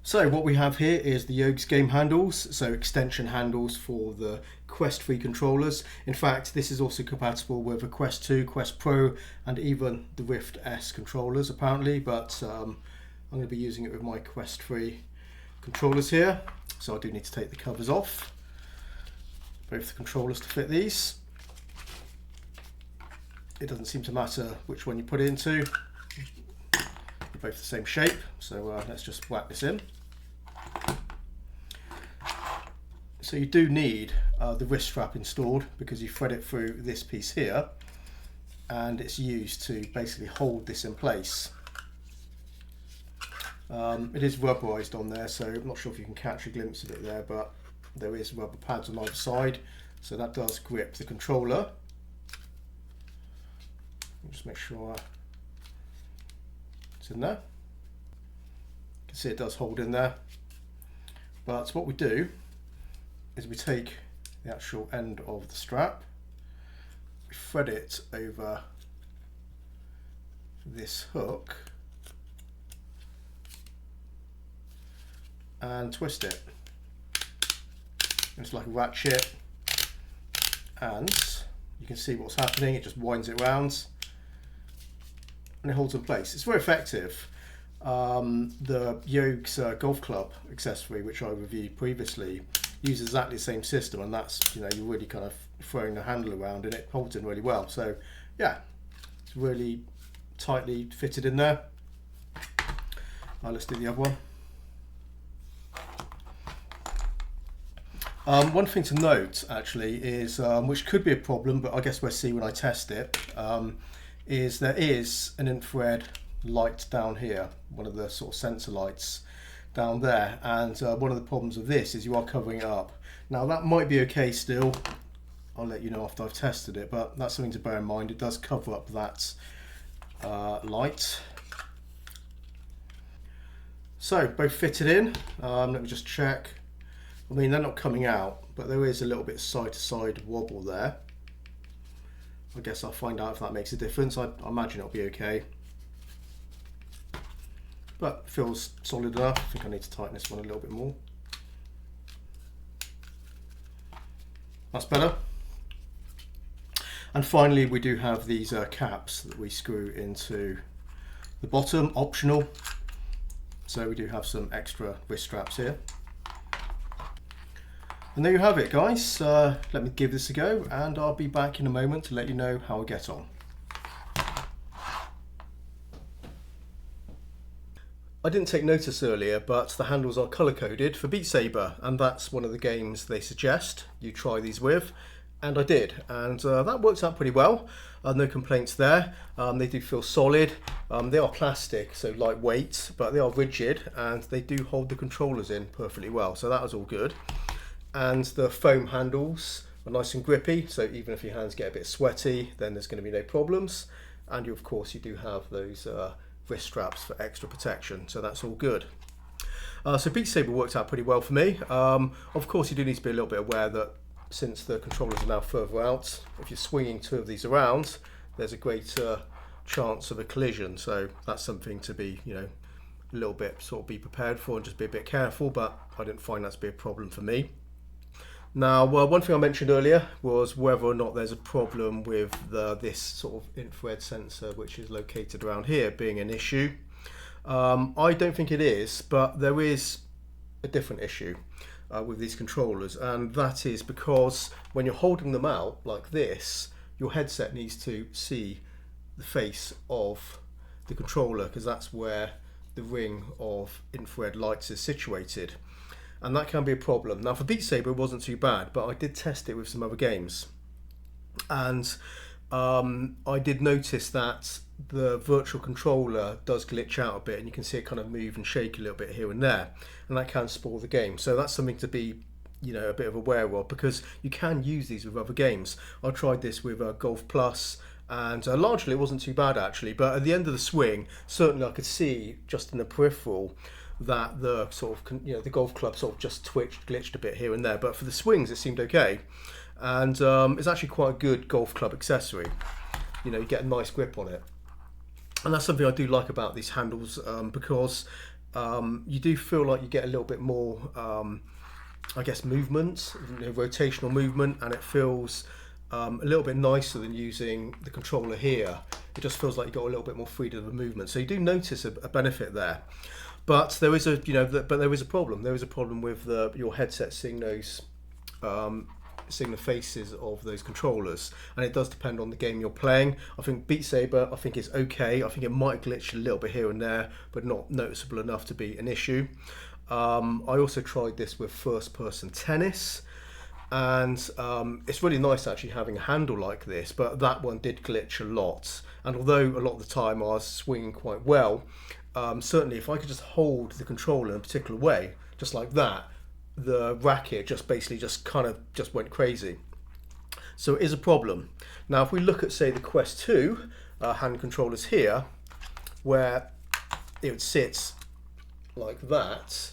So what we have here is the Yoges game handles, so extension handles for the Quest 3 controllers. In fact, this is also compatible with the Quest 2, Quest Pro, and even the Rift S controllers apparently, but I'm going to be using it with my Quest 3 controllers here. So I do need to take the covers off, both the controllers to fit these. It doesn't seem to matter which one you put it into. They're both the same shape, so let's just whack this in. So you do need the wrist strap installed because you thread it through this piece here, and it's used to basically hold this in place. It is rubberized on there, so I'm not sure if you can catch a glimpse of it there, but there is rubber pads on either side, so that does grip the controller. Just make sure it's in there. You can see it does hold in there. But what we do is we take the actual end of the strap, we thread it over this hook and twist it. It's like a ratchet, and you can see what's happening. It just winds it round and it holds in place. It's very effective. The Yoges golf club accessory, which I reviewed previously, uses exactly the same system, and that's, you're really kind of throwing the handle around and it holds in really well. So yeah, it's really tightly fitted in there. Let's do the other one. One thing to note actually is, which could be a problem, but I guess we'll see when I test it, is there is an infrared light down here, one of the sort of sensor lights down there, and one of the problems of this is you are covering it up. Now that might be okay still, I'll let you know after I've tested it, but that's something to bear in mind. It does cover up that light. So both fitted in. Let me just check. I mean, they're not coming out, but there is a little bit side to side wobble there. I guess I'll find out if that makes a difference. I imagine it'll be okay. But feels solid enough. I think I need to tighten this one a little bit more. That's better. And finally, we do have these caps that we screw into the bottom, optional. So we do have some extra wrist straps here. And there you have it, guys. Let me give this a go, and I'll be back in a moment to let you know how I get on. I didn't take notice earlier, but the handles are colour-coded for Beat Saber, and that's one of the games they suggest you try these with, and I did, and that works out pretty well. No complaints there. They do feel solid. They are plastic, so lightweight, but they are rigid, and they do hold the controllers in perfectly well, so that was all good. And the foam handles are nice and grippy, so even if your hands get a bit sweaty, then there's going to be no problems. And of course you do have those wrist straps for extra protection, so that's all good. So Beat Saber worked out pretty well for me. Of course you do need to be a little bit aware that since the controllers are now further out, if you're swinging two of these around, there's a greater chance of a collision, so that's something to be, a little bit sort of be prepared for and just be a bit careful, but I didn't find that to be a problem for me. Now, one thing I mentioned earlier was whether or not there's a problem with this sort of infrared sensor, which is located around here, being an issue. I don't think it is, but there is a different issue with these controllers, and that is because when you're holding them out like this, your headset needs to see the face of the controller, because that's where the ring of infrared lights is situated. And that can be a problem. Now for Beat Saber it wasn't too bad, but I did test it with some other games. And I did notice that the virtual controller does glitch out a bit, and you can see it kind of move and shake a little bit here and there. And that can spoil the game. So that's something to be a bit of aware of, because you can use these with other games. I tried this with Golf Plus, and largely it wasn't too bad actually. But at the end of the swing, certainly I could see just in the peripheral that the sort of the golf club sort of just glitched a bit here and there, but for the swings it seemed okay, and it's actually quite a good golf club accessory. You get a nice grip on it, and that's something I do like about these handles, because you do feel like you get a little bit more, I guess, movement, rotational movement, and it feels a little bit nicer than using the controller here. It just feels like you've got a little bit more freedom of movement. So you do notice a benefit there. But there is a, but there is a problem. There is a problem with your headset seeing those, seeing the faces of those controllers, and it does depend on the game you're playing. I think Beat Saber, I think is okay. I think it might glitch a little bit here and there, but not noticeable enough to be an issue. I also tried this with first-person tennis, and it's really nice actually having a handle like this, but that one did glitch a lot. And although a lot of the time I was swinging quite well, certainly if I could just hold the controller in a particular way, just like that, the racket just basically just kind of just went crazy. So it is a problem. Now if we look at, say, the Quest 2 hand controllers here, where it sits like that,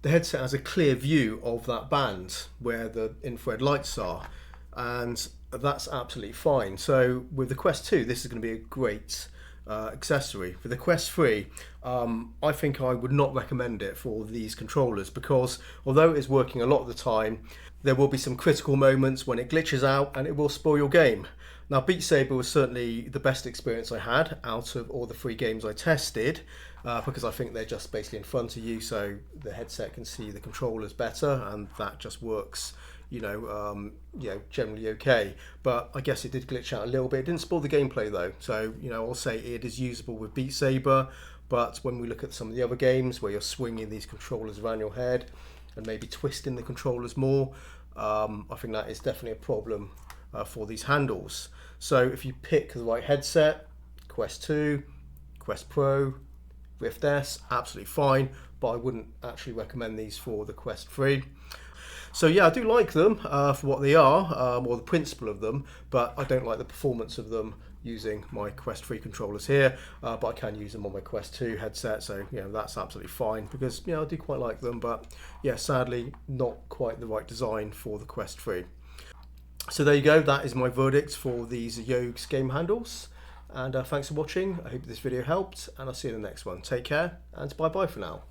the headset has a clear view of that band where the infrared lights are, and that's absolutely fine. So with the Quest 2, this is going to be a great accessory. For the Quest 3, I think I would not recommend it for these controllers, because although it is working a lot of the time, there will be some critical moments when it glitches out and it will spoil your game. Now Beat Saber was certainly the best experience I had out of all the 3 games I tested, because I think they're just basically in front of you, so the headset can see the controllers better, and that just works, generally okay. But I guess it did glitch out a little bit. It didn't spoil the gameplay though, so I'll say it is usable with Beat Saber. But when we look at some of the other games where you're swinging these controllers around your head and maybe twisting the controllers more, I think that is definitely a problem for these handles. So if you pick the right headset, Quest 2, Quest Pro, Rift S, absolutely fine, but I wouldn't actually recommend these for the Quest 3. So yeah, I do like them for what they are, or the principle of them, but I don't like the performance of them using my Quest 3 controllers here, but I can use them on my Quest 2 headset, so that's absolutely fine, because I do quite like them, but yeah, sadly not quite the right design for the Quest 3. So there you go, that is my verdict for these Yoges game handles, and thanks for watching. I hope this video helped, and I'll see you in the next one. Take care, and bye bye for now.